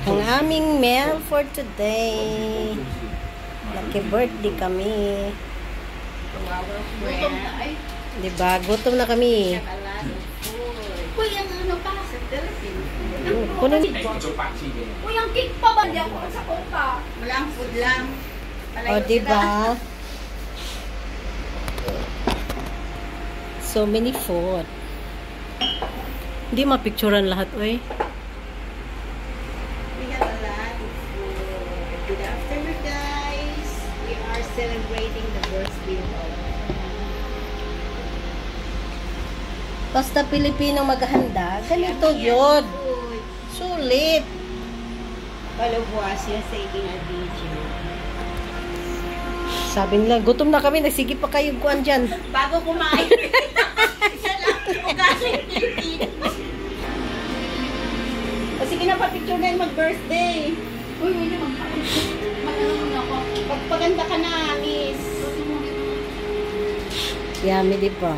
Ang aming meal for today. Lucky birthday kami. Diba? Gutom na kami. Uy, ang ano pa sa Philippines? Uy, ang cake pa ba? Hindi ako sa kupa. Walang food lang. O, diba? So many food. Hindi mapicturan lahat, oy. We have a lot of food. Good afternoon, guys. We are celebrating the birthday of Basta Pilipino maghahanda, ganito yun. Sulit. Palubuas yan sa ating video. Sabi nila, gutom na kami, nagsige pa kayo kuan dyan. Bago kumain. Isa lang. Ugasin Pilipino. O sige na, pa-picture na yung mag-birthday. Uy, hindi mag-ano muna ako. Pagpaganda ka na, miss. Yummy, diba?